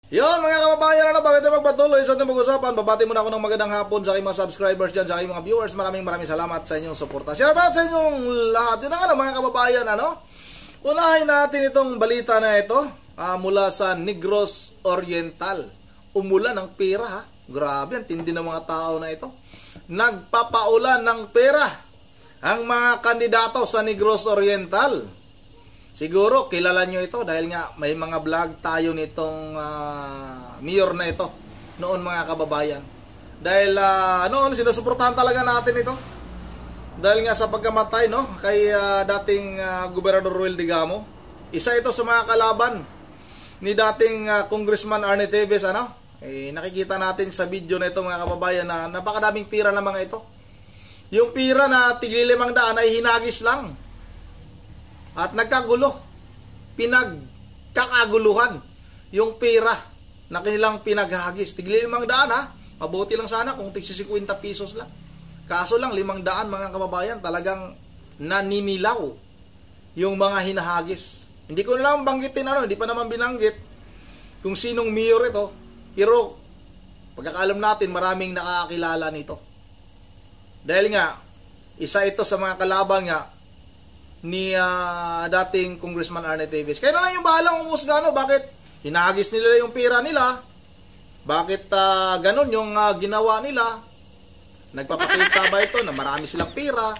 Yon mga kababayan, bago tayo magpatuloy sa ating pag-usapan, babati muna ako ng magandang hapon sa aking mga subscribers dyan, sa aking mga viewers. Maraming salamat sa inyong suporta. Shoutout sa inyong lahat. Yun na nga mga kababayan, unahin natin itong balita na ito mula sa Negros Oriental. Umulan ng pera ha. Grabe, ang tindi ng mga tao na ito. Nagpapaulan ng pera ang mga kandidato sa Negros Oriental. Siguro kilala nyo ito dahil nga may mga vlog tayo nitong mayor na ito noon mga kababayan. Dahil noon sinusuportahan talaga natin ito. Dahil nga sa pagkamatay kay dating Gobernador Ruel Digamo. Isa ito sa mga kalaban ni dating Congressman Arnie Teves. Nakikita natin sa video na ito mga kababayan na napakadaming pira ng mga ito. Yung pira na tigli-500 ay hinagis lang. At nagkagulo, pinagkakaguluhan yung pera na kanilang pinaghagis. Tigli 500 mabuti lang sana kung tigsi 50 pesos lang. Kaso lang 500 mga kababayan, talagang naninilaw yung mga hinahagis. Hindi ko na lang banggitin hindi pa naman binanggit kung sinong mayor ito. Pero pagkakaalam natin maraming nakakakilala nito. Dahil nga, isa ito sa mga kalaban nga ni dating Congressman Arnie Teves. Kaya na lang yung bahalang umusga, bakit hinagis nila yung pera nila, bakit ganun yung ginawa nila. Nagpapakita ba ito na marami silang pera,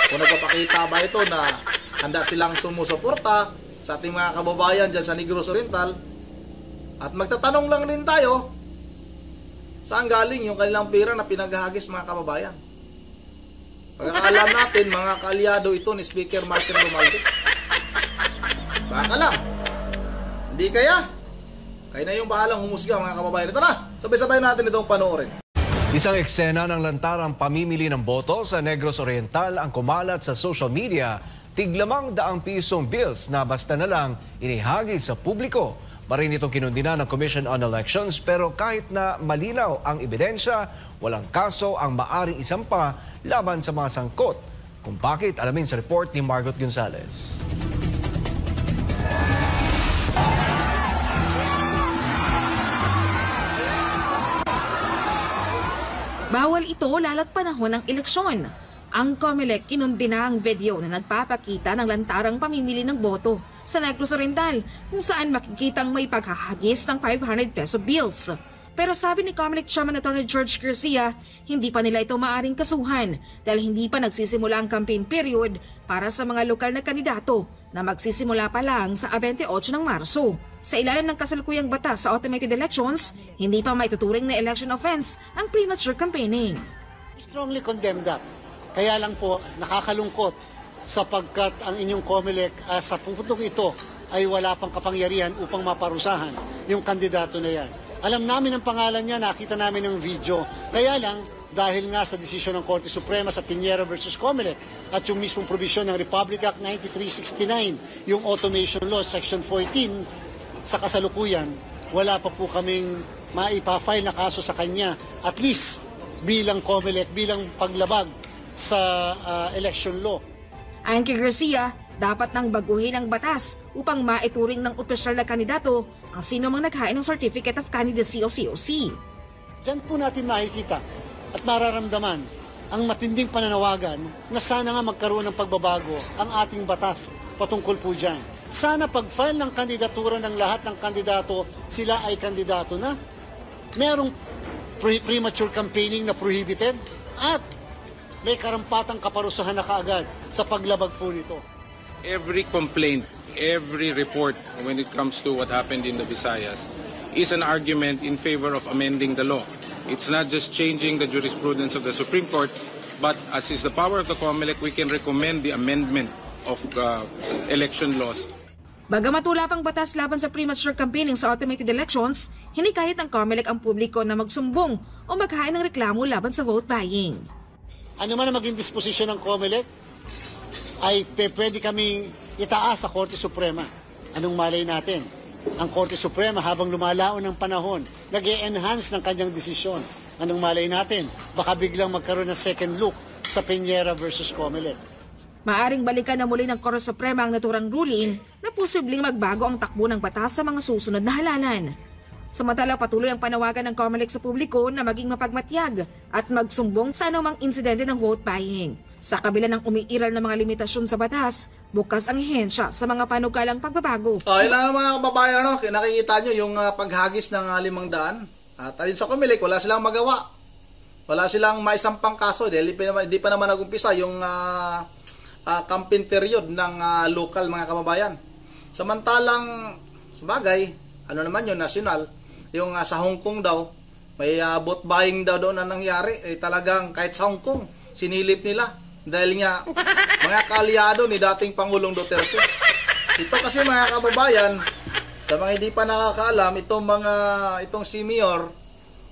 o nagpapakita ba ito na handa silang sumusuporta sa ating mga kababayan dyan sa Negros Oriental. At magtatanong lang din tayo, saan galing yung kanilang pera na pinaghagis mga kababayan. Pagkakaalam natin, mga kaalyado ito ni Speaker Martin Romualdez. Baka lang. Hindi kaya? Kaya na yung bahalang humusga mga kababayan. Ito na, sabay-sabay natin itong panoorin. Isang eksena ng lantarang pamimili ng boto sa Negros Oriental ang kumalat sa social media. Tig-200 pisong bills na basta na lang inihagi sa publiko. Marin itong kinundina ng Commission on Elections pero kahit na malinaw ang ebidensya, walang kaso ang maaring isampa laban sa mga sangkot. Kung bakit, alamin sa report ni Margot Gonzalez. Bawal ito lalo't panahon ng eleksyon. Ang COMELEC kinundina ang video na nagpapakita ng lantarang pamimili ng boto sa Negros Oriental kung saan makikitang may paghahagis ng 500 peso bills. Pero sabi ni COMELEC Chairman Attorney George Garcia, hindi pa nila ito maaring kasuhan dahil hindi pa nagsisimula ang campaign period para sa mga lokal na kandidato na magsisimula pa lang sa 28 ng Marso. Sa ilalim ng kasalukuyang batas sa automated elections, hindi pa maituturing na election offense ang premature campaigning. We strongly condemn that. Kaya lang po, nakakalungkot sapagkat ang inyong COMELEC sa puntong ito ay wala pang kapangyarihan upang maparusahan yung kandidato na yan. Alam namin ang pangalan niya, nakita namin ang video. Kaya lang, dahil nga sa desisyon ng Korte Suprema sa Piñera versus COMELEC at yung mismong provision ng Republic Act 9369, yung Automation Law, Section 14, sa kasalukuyan, wala pa po kaming maipafile na kaso sa kanya, at least bilang COMELEC, bilang paglabag sa election law. Ayon kay Garcia, dapat nang baguhin ang batas upang maituring ng opisyal na kandidato ang sino mang naghain ng Certificate of Candidacy o COC. Diyan po natin makikita at mararamdaman ang matinding pananawagan na sana nga magkaroon ng pagbabago ang ating batas patungkol po dyan. Sana pag-file ng kandidatura ng lahat ng kandidato, sila ay kandidato na, merong premature campaigning na prohibited at may karampatang kaparusahan na kaagad sa paglabag po nito. Every complaint, every report when it comes to what happened in the Visayas is an argument in favor of amending the law. It's not just changing the jurisprudence of the Supreme Court, but as is the power of the COMELEC, we can recommend the amendment of election laws. Bagamat wala pang batas laban sa premature campaigning sa automated elections, hinikayat ng COMELEC ang publiko na magsumbong o maghain ng reklamo laban sa vote buying. Ano man ang maging disposisyon ng COMELEC, ay pwede kaming itaas sa Korte Suprema. Anong malay natin? Ang Korte Suprema habang lumalaon ng panahon, nag-e-enhance ng kanyang desisyon. Anong malay natin? Baka biglang magkaroon ng second look sa Piñera versus COMELEC. Maaring balikan na muli ng Korte Suprema ang naturang ruling na posibleng magbago ang takbo ng batas sa mga susunod na halalan. Samantala, patuloy ang panawagan ng COMELEC sa publiko na maging mapagmatyag at magsumbong sa anumang insidente ng vote buying. Sa kabila ng umiiral na mga limitasyon sa batas, bukas ang ahensya sa mga panukalang pagbabago. Ilan mga kababayan, no? Nakikita nyo yung paghagis ng 500. At ayun sa COMELEC, wala silang magawa. Wala silang maisampang kaso dahil di pa naman nag-umpisa yung campaign period ng local mga kababayan. Samantalang, sabagay, ano naman yun, national, yung sa Hong Kong daw, may vote buying daw doon na nangyari. Talagang kahit sa Hong Kong, sinilip nila. Dahil nga, mga kaalyado ni dating Pangulong Duterte. Ito kasi mga kababayan, sa mga hindi pa nakakaalam, itong si Mayor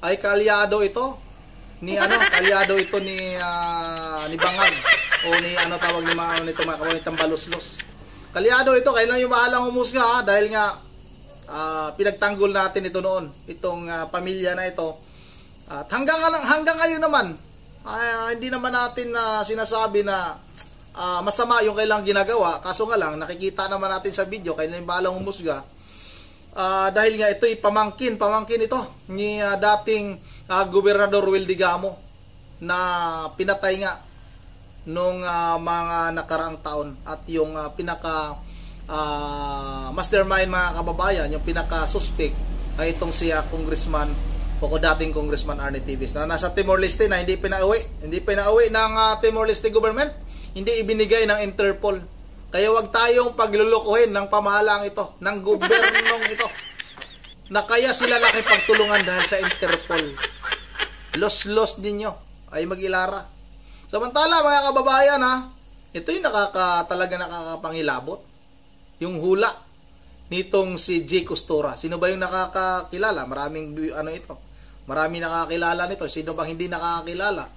ay kaalyado ito ni Bangag o ni tawag ni mga nito mga kababayan, Tambaluslos. Kaalyado ito, kailan yung bahalang humusga dahil nga pinagtanggol natin ito noon, itong pamilya na ito. At hanggang ngayon naman, hindi naman natin sinasabi na masama yung kailang ginagawa. Kaso nga lang, nakikita naman natin sa video, kailan yung bahalang humusga. Dahil nga ito'y pamangkin ito ni dating Gobernador Will Digamo na pinatay nga nung mga nakaraang taon. At yung pinaka mastermind mga kababayan, yung pinaka-suspect ay itong si Congressman o dating Congressman Arnie Tivis na nasa Timor-Leste na hindi pinauwi ng Timor-Leste government, hindi ibinigay ng Interpol. Kaya wag tayong paglulukuhin ng pamahalaan ito, ng gobernong ito, na kaya sila nakipagtulungan dahil sa Interpol. Los ninyo ay mag-ilara. Samantala mga kababayan, ito yung talaga nakakapangilabot. Yung hula nitong si Jay Costura. Sino ba yung nakakakilala? Marami nakakilala nito. Sino bang hindi nakakakilala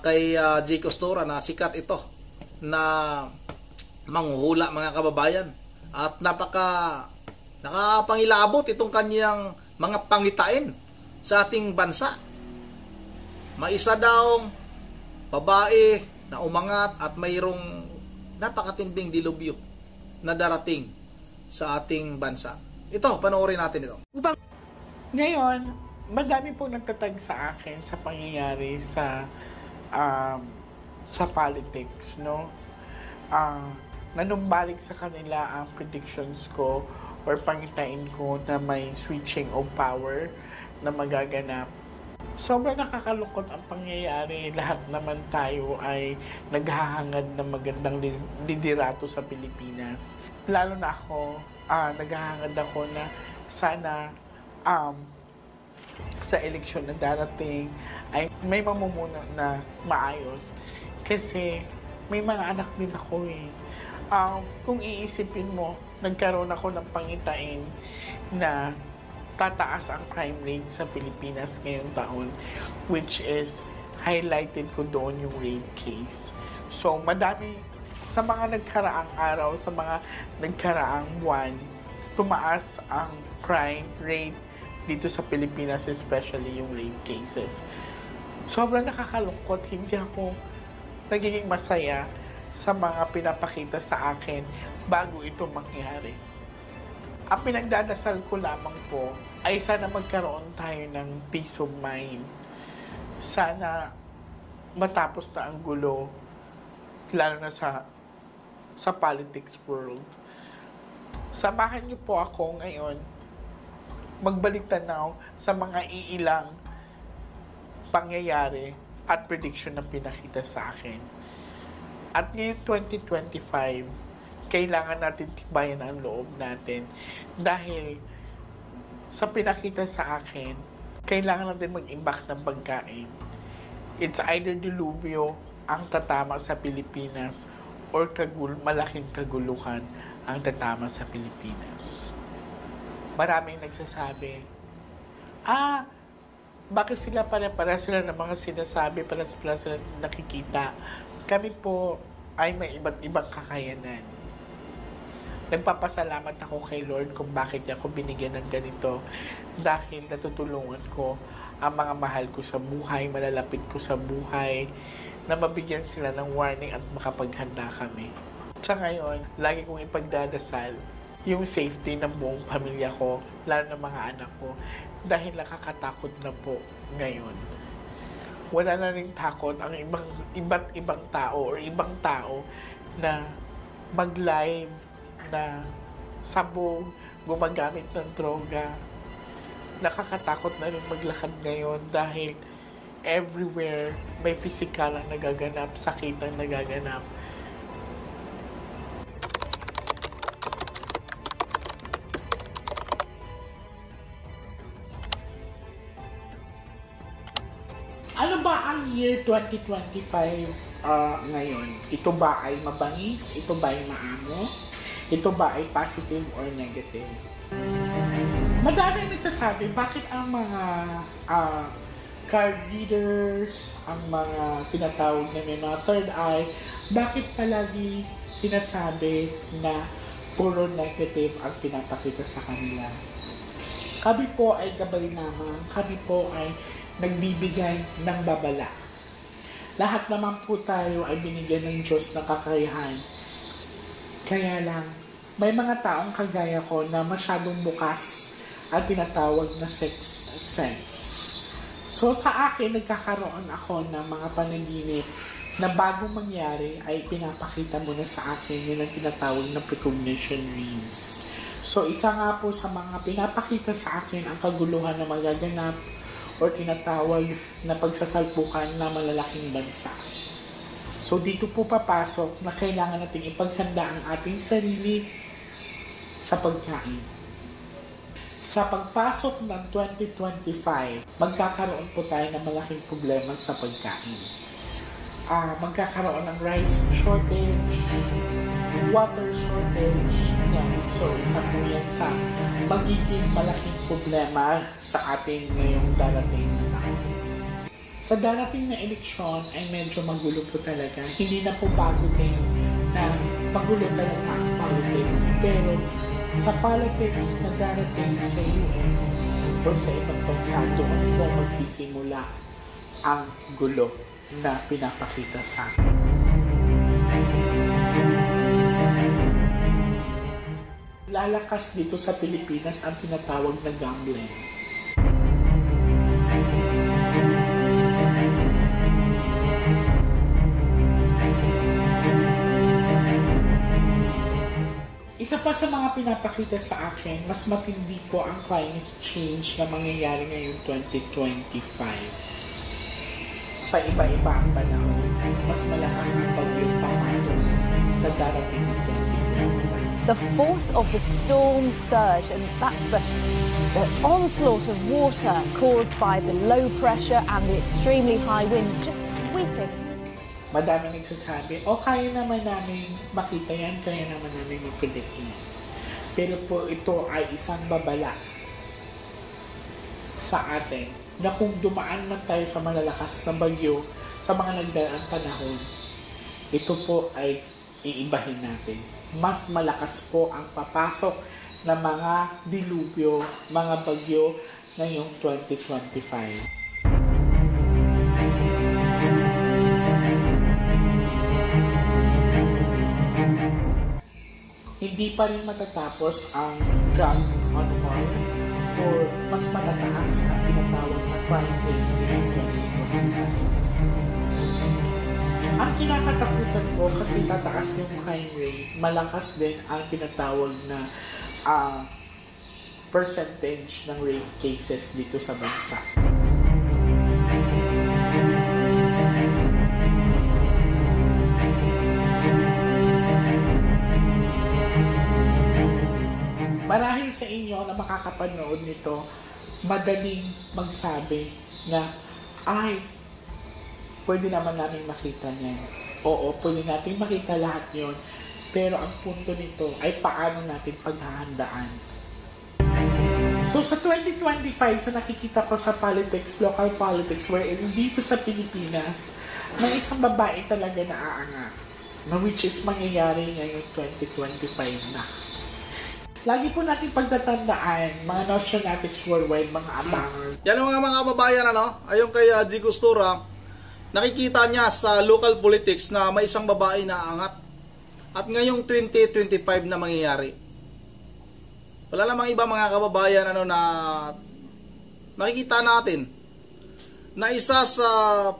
kay Jay Costura na sikat ito na manghuhula mga kababayan? At nakakapangilabot itong kanyang mga pangitain sa ating bansa. Maisa daw babae na umangat at mayroong napakatinding dilubyo na darating sa ating bansa. Ito, panoorin natin ito. Ngayon, madami pong nagtatag sa akin sa pangyayari sa politics, no? Nanumbalik sa kanila ang predictions ko or pangitain ko na may switching of power na magaganap. Sobrang nakakalungkot ang pangyayari. Lahat naman tayo ay naghahangad ng magandang liderato sa Pilipinas. Lalo na ako, naghahangad ako na sana sa eleksyon na darating ay may mamumuno na maayos. Kasi may mga anak din ako eh. Kung iisipin mo, nagkaroon ako ng pangitain na tataas ang crime rate sa Pilipinas ngayong taon, which is highlighted ko doon yung rape case. So, madami sa mga nagkaraang araw, sa mga nagkaraang buwan, tumaas ang crime rate dito sa Pilipinas, especially yung rape cases. Sobrang nakakalungkot, hindi ako nagiging masaya sa mga pinapakita sa akin bago ito mangyari. Ang pinagdadasal ko lamang po ay sana magkaroon tayo ng peace of mind. Sana matapos na ang gulo, lalo na sa politics world. Samahan niyo po ako ngayon magbalik tanaw sa mga iilang pangyayari at prediction na pinakita sa akin. At ngayon 2025, kailangan natin tibayan ang loob natin dahil sa pinakita sa akin, kailangan natin mag-imbak ng pagkain. It's either dilubyo ang tatama sa Pilipinas or malaking kaguluhan ang tatama sa Pilipinas. Maraming nagsasabi, bakit sila para sila ng mga sinasabi, para sila nakikita? Kami po ay may iba't ibang kakayanan. Nagpapasalamat ako kay Lord kung bakit niya ako binigyan ng ganito dahil natutulungan ko ang mga mahal ko sa buhay, malalapit ko sa buhay, na mabigyan sila ng warning at makapaghanda kami. Sa ngayon, lagi kong ipagdadasal yung safety ng buong pamilya ko, lalo ng mga anak ko, dahil nakakatakot na po ngayon. Wala na rin takot ang iba't ibang tao or ibang tao na mag-live na sabog, gumagamit ng droga. Nakakatakot na rin maglakad ngayon dahil everywhere may physical ang nagaganap, sakit ang nagaganap. Ano ba ang year 2025 ngayon? Ito ba ay mabangis? Ito ba ay maamo? Ito ba ay positive or negative? Madami nagsasabi, bakit ang mga card readers, ang mga tinatawag na may mga third eye, bakit palagi sinasabi na puro negative ang pinapakita sa kanila? Kami po ay gabay lamang, kami po ay nagbibigay ng babala. Lahat naman po tayo ay binigyan ng Diyos ng kakayahan. Kaya lang, may mga taong kagaya ko na masyadong bukas at tinatawag na sixth sense. So sa akin, nagkakaroon ako ng mga panaginip na bagong mangyari ay pinapakita mo na sa akin yun ang tinatawag na precognition dreams. So isa nga po sa mga pinapakita sa akin ang kaguluhan na magaganap o tinatawag na pagsasalpukan na malalaking bansa. So dito po papasok na kailangan nating ipaghanda ang ating sarili sa pagkain. Sa pagpasok ng 2025, magkakaroon po tayo ng malaking problema sa pagkain. Magkakaroon ng rice shortage, water shortage. Yan. So, isa po yan sa magiging malaking problema sa ating ngayong darating na taon. Sa darating na eleksyon ay medyo magulo po talaga. Hindi na po bago din na magulo talaga ang politics. Pero sa politics na darating sa US o sa ibang bansa, doon po magsisimula ang gulo na pinapakita sa akin. Lalakas dito sa Pilipinas ang tinatawag na gambling. Isa pa sa mga pinapakita sa akin, mas matindi po ang climate change na mangyayari ngayong 2025. Paiba-iba ang panahon, mas malakas ang bagyong papasok sa darating na 2025. The force of the storm surge, and that's the onslaught of water caused by the low pressure and the extremely high winds just sweeping. Madami nagsasabi, kaya naman namin makita yan, kaya naman namin i-predict yan. Pero po ito ay isang babala sa atin na kung dumaan man tayo sa malalakas na bagyo sa mga nagdaang panahon, ito po ay iibahin natin. Mas malakas po ang papasok ng mga dilubyo, mga bagyo ngayong 2025. Hindi pa rin matatapos ang drug on war or mas matataas ang tinatawag na crime rate ngayong 2025. Ang kinakatakutan ko kasi tataas yung crime rate, malakas din ang tinatawag na percentage ng rape cases dito sa bansa. Marahil sa inyo na makakapanood nito, madaling magsabi na, pwede naman namin makita niyan. Oo, pwede natin makita lahat yon. Pero ang punto nito ay paano natin paghahandaan. So sa 2025, sa nakikita ko sa politics, local politics, wherein dito sa Pilipinas, may isang babae talaga na aangat, which is mangyayari ngayong 2025 na. Lagi po natin pagtatandaan, mga Nostradamus worldwide, mga abanger. Yan ang mga kababayan, ayon kay G. Costura, nakikita niya sa local politics na may isang babae na aangat. At ngayong 2025 na mangyayari. Wala namang iba mga kababayan na nakikita natin na isa sa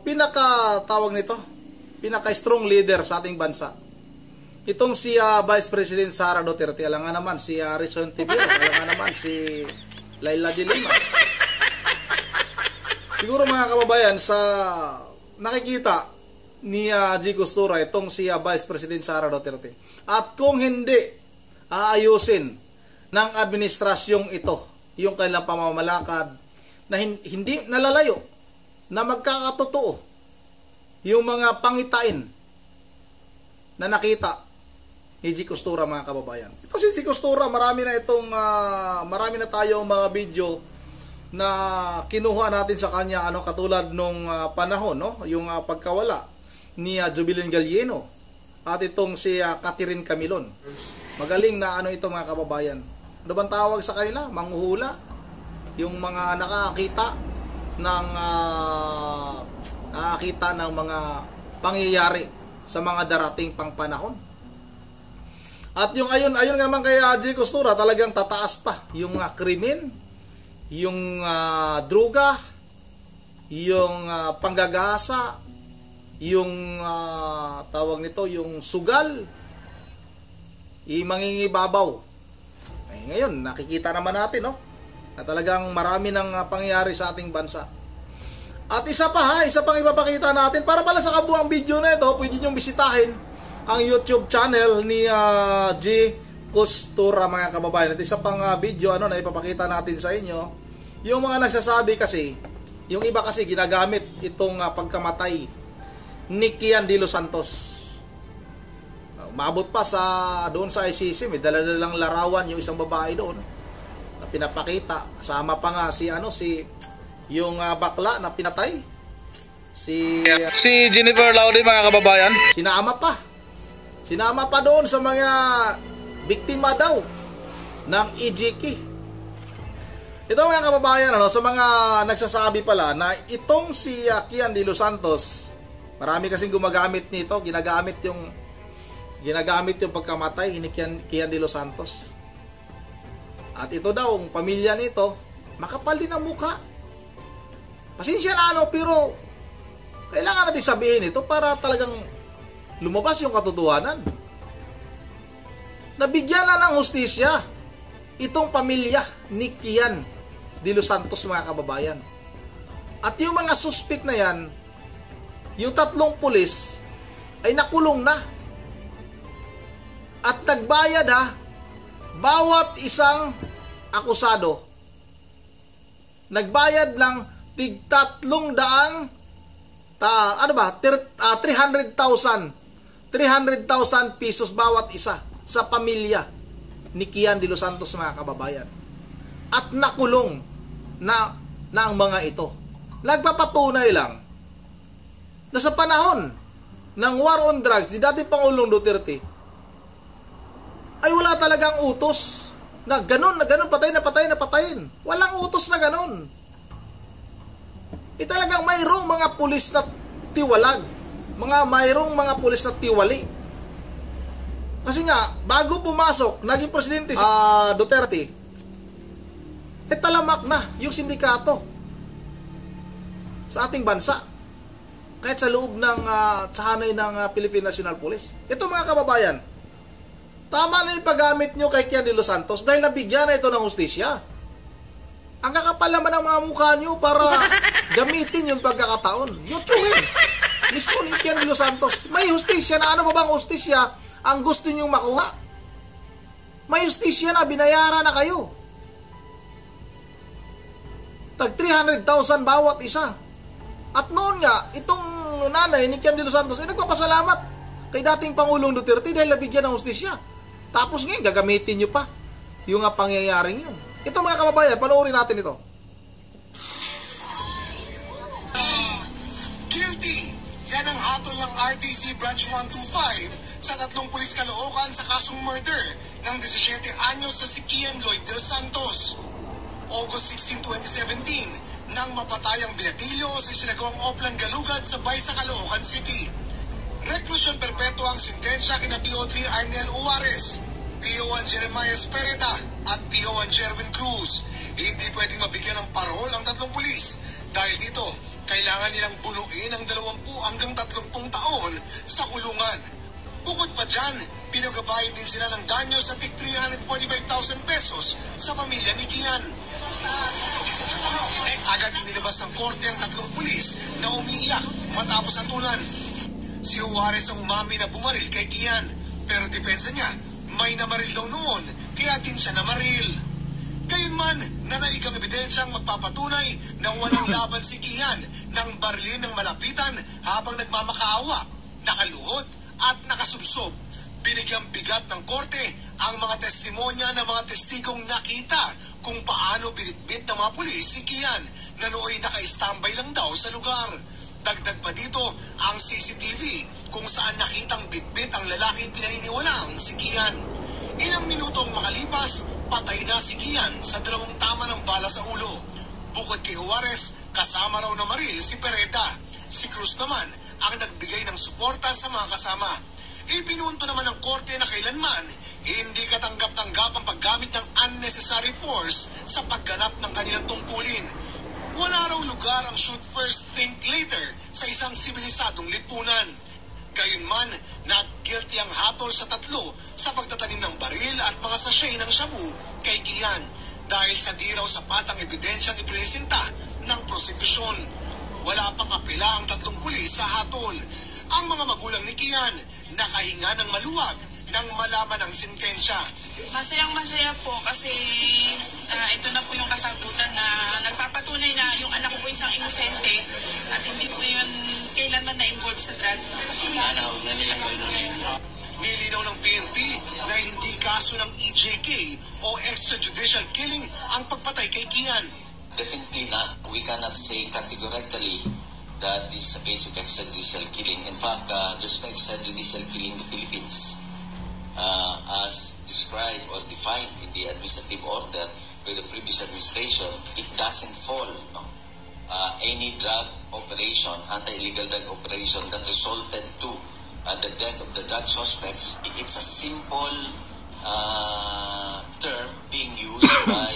pinaka-strong leader sa ating bansa. Itong si Vice President Sara Duterte, alam nga naman si Rizon Tiveros, alam nga naman si Laila de Lima. Siguro mga kababayan, sa nakikita ni G. Costura, itong si Vice President Sara Duterte. At kung hindi aayusin ng administrasyong ito yung kanilang pamamalakad na hindi nalalayo na magkakatotoo yung mga pangitain na nakita ni G. Costura mga kababayan. Ito si G. Costura, marami na tayong mga video na kinuha natin sa kanya katulad nung panahon yung pagkawala ni Jubilin Galieno at itong si Catherine Camilon. Magaling na ito mga kababayan. Ano bang tawag sa kanila? Manghuhula. Yung mga nakakita ng mga pangyayari sa mga darating pang panahon. At yung ayon naman kay G. Costura, talagang tataas pa yung krimen, yung droga, yung panggagasa, yung tawag nito, yung sugal, mangingibabaw. Ay, ngayon, nakikita naman natin na talagang marami ng pangyayari sa ating bansa. At isa pang ipapakita natin, para pala sa kabuang video na ito, pwede nyo bisitahin ang YouTube channel ni G. Costura mga kababayan. At isa pang video na ipapakita natin sa inyo, yung mga nagsasabi kasi, yung iba kasi ginagamit itong pagkamatay ni Kian de los Santos. Maabot pa doon sa ICC, may dala-dalang larawan yung isang babae doon na pinapakita. Kasama pa nga yung bakla na pinatay. Si Jennifer Laude mga kababayan. Sinama pa doon sa mga biktima daw ng EJK. Ito mga kababayan, sa mga nagsasabi pala na itong si Kian de los Santos, marami kasing gumagamit nito, ginagamit yung pagkamatay ni Kian de los Santos. At ito daw, ang pamilya nito, makapal din ang mukha. Pasensya na pero kailangan natin sabihin ito para talagang lumabas yung katotohanan. Nabigyan na ng hustisya itong pamilya ni Kian de los Santos mga kababayan. At yung mga suspect na yan, yung 3 pulis ay nakulong na. At nagbayad bawat isang akusado. Nagbayad ng tig 300,000 pesos bawat isa sa pamilya ni Kian de los Santos mga kababayan. At nakulong na ang mga ito. Nagpapatunay lang na sa panahon ng war on drugs ni dating Pangulong Duterte ay wala talagang utos na ganun, patayin. Walang utos na ganun. Talagang mayroong mga pulis na tiwalag. Mayroong mga pulis na tiwali. Kasi nga, bago pumasok, naging presidente si Duterte, talamak na yung sindikato sa ating bansa. Kahit sa loob ng tsahanay ng Philippine National Police. Ito mga kababayan, tama na yung paggamit nyo kay Kian de los Santos dahil nabigyan na ito ng hustisya. Ang kakapal naman ng mga mukha nyo para gamitin yung pagkakataon. Yutuhin. Mismo ni Kian de los Santos. May hustisya na. Ano ba bang hustisya ang gusto nyong makuha? May hustisya na. Binayaran na kayo. Tag 300,000 bawat isa. At noon nga, itong nanay ni Kian de los Santos ay nagpapasalamat kay dating Pangulong Duterte dahil nabigyan ng hustisya. Tapos ngayon, gagamitin nyo pa yung pangyayaring yun. Ito mga kababayan, panoorin natin ito. Guilty! Yan ang hatol ng RTC Branch 125 sa 3 pulis Caloocan sa kasong murder ng 17 anyos na si Kian Lloyd de los Santos. August 16, 2017, nang mapatayang binatilyo sa sinagawang Oplan Galugad sa Baysa, Caloocan City. Reklusyon perpetua ang sintensya kina PO3 Arnel Uwares, PO1 Jeremiah Espereta, at PO1 Jerwin Cruz. Hindi pwedeng mabigyan ng parol ang 3 pulis. Dahil dito, kailangan nilang buluin ang 20 hanggang 30 taon sa kulungan. Bukod pa dyan, pinagabayad din sila ng danyo sa tig 345,000 pesos sa pamilya ni Kian. Agad inilabas ng korte ang 3 pulis na umiiyak matapos atulan. Si Juarez ang umami na bumaril kay Kian, pero depensa niya, may namaril daw noon, kaya din siya namaril. Gayunman, nanaigang ebidensyang magpapatunay na walang laban si Kian nang barilin ng malapitan habang nagmamakaawa, nakaluhod at nakasubsob. Binigyang bigat ng korte ang mga testimonya ng mga testigong nakita kung paano binitbit ng mga pulis si Kian na nooy naka-standby lang daw sa lugar. Dagdag pa dito ang CCTV kung saan nakitang bitbit ang lalaking pinaniniwalaang si Kian. Ilang minutong makalipas, patay na si Kian sa 2 tama ng bala sa ulo. Bukod kay Juarez, kasama raw na maril si Pereda. Si Cruz naman ang nagbigay ng suporta sa mga kasama. Ipinunto naman ng korte na kailanman hindi katanggap-tanggap ang paggamit ng unnecessary force sa pagganap ng kanilang tungkulin. Wala raw lugar ang shoot first, think later sa isang sibilisadong lipunan. Gayunman, not-guilty ang hatol sa 3 sa pagtatanim ng baril at mga sachet ng shabu kay Kian dahil sa di raw sapat ang ebidensyang ipresenta ng prosekusyon. Wala pang apela ang 3 pulis sa hatol. Ang mga magulang ni Kian nakahinga ng maluwag nang malaman ang sentensya. Masayang-masaya po kasi ito na po yung kasagutan na nagpapatunay na yung anak ko po isang inosente at hindi po yun kailanman na-involve sa drug. Nilinaw ng PNP na hindi kaso ng EJK o extrajudicial killing ang pagpatay kay Kian. Definitely not. We cannot say categorically that this is a case of extrajudicial killing. In fact, there's no extrajudicial killing in the Philippines. As described or defined in the administrative order by the previous administration, it doesn't fall. No? Any drug operation, anti-illegal drug operation that resulted to the death of the drug suspects, it's a simple term being used by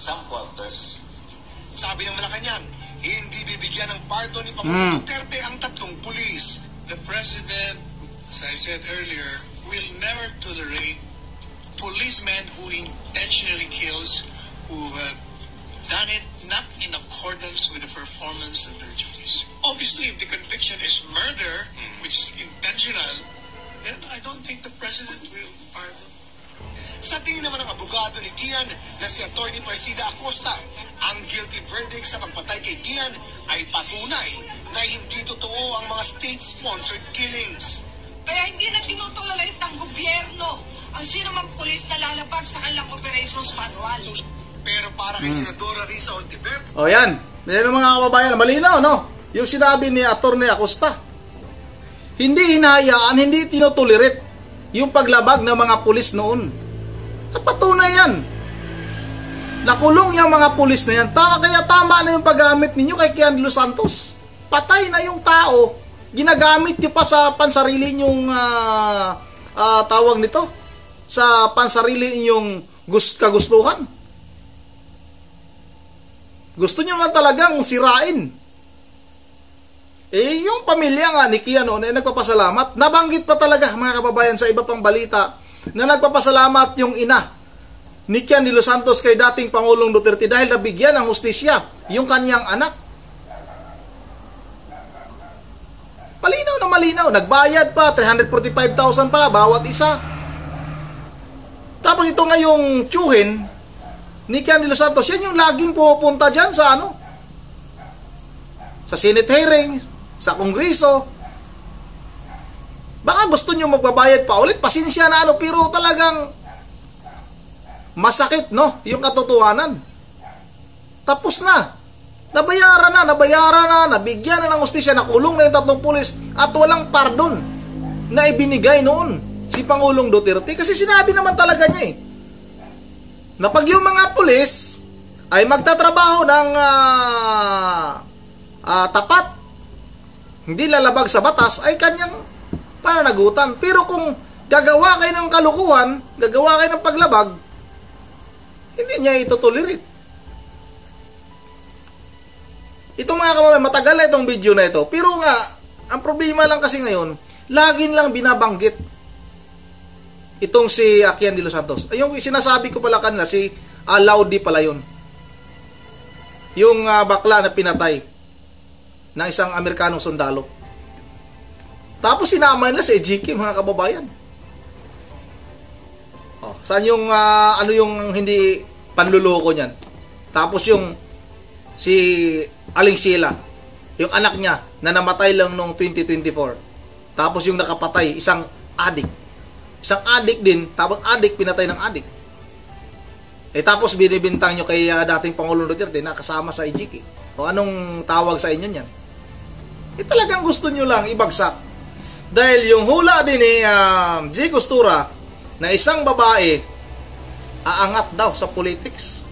some quarters. Sabi ng Malacanang, hindi bibigyan ng pardon ni Pangulong Duterte ang 3 pulis. The President, as I said earlier, will never tolerate policemen who intentionally kills, who have done it not in accordance with the performance of their duties. Obviously, if the conviction is murder, which is intentional, then I don't think the President will pardon. Sa tingin naman ng abogado ni Kian na si Atty. Persida Acosta, ang guilty verdict sa pagpatay kay Kian ay patunay na hindi totoo ang mga state-sponsored killings. Kaya hindi na tinutuloy ng gobyerno ang sino mang pulis na lalabag sa kanilang operations manual. Pero para kay Senadora Risa Ontiveros, O yan, yan mga kababayan, malinaw, no? Yung sinabi ni Atty. Acosta. Hindi hinahayaan, hindi tinutolerate yung paglabag ng mga pulis noon. At patunay yan. Nakulong yung mga pulis na yan. Kaya tama na yung paggamit ninyo kay Kian de los Santos. Patay na yung tao. Ginagamit nyo pa sa pansarili nyong tawag nito. Sa pansarili nyong kagustuhan. Gusto nyo nga talagang sirain. Yung pamilya nga ni Kian noon ay nagpapasalamat. Nabanggit pa talaga mga kababayan sa iba pang balita na nagpapasalamat yung ina ni Kian de los Santos kay dating Pangulong Duterte dahil nabigyan ng hustisya yung kaniyang anak. Malinaw na malinaw. Nagbayad pa, 345,000 pala bawat isa. Tapos ito ngayong tiyuhin ni Kian de los Santos, yan yung laging pumupunta dyan sa sa Senate hearings, sa Kongreso. Baka gusto nyo magbabayad pa ulit, pasensya na pero talagang masakit, no? Yung katotohanan. Tapos na. Nabayaran na, nabigyan na ng hustisya, nakulong na yung 3 pulis at walang pardon na ibinigay noon si Pangulong Duterte kasi sinabi naman talaga niya na pag yung mga pulis ay magtatrabaho ng tapat, hindi lalabag sa batas, ay kanyang pananagutan. Pero kung gagawa kayo ng kalukuhan, gagawa kayo ng paglabag, Hindi niya ito-tolerate. Itong mga kababayan, matagal na itong video na ito. Pero nga, ang problema lang kasi ngayon, laging lang binabanggit itong si Kian de los Santos. Ay, yung sinasabi ko pala kanila, si Laudi pala yun. Yung bakla na pinatay ng isang Amerikanong sundalo. Tapos sinama nila si Ejiki, mga kababayan. Oh, saan yung ano yung hindi panluloko niyan? Tapos yung si Aling Sheila, yung anak niya na namatay lang noong 2024. Tapos yung nakapatay, isang adik. Isang adik din, tapos adik pinatay ng adik. Tapos binibintang nyo kay dating Pangulong Duterte na kasama sa Ejiki. O anong tawag sa inyo niyan? Talagang gusto nyo lang ibagsak. Dahil yung hula din ni G. Costura na isang babae aangat daw sa politics.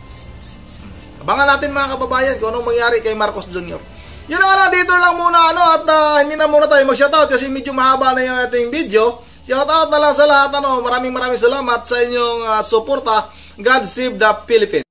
Abangan natin mga kababayan kung anong mangyari kay Marcos Jr. Yun na dito lang muna at hindi na muna tayo mag-shoutout kasi medyo mahaba na yung ating video. Shoutout na lang sa lahat. Maraming salamat sa inyong suporta. God save the Philippines.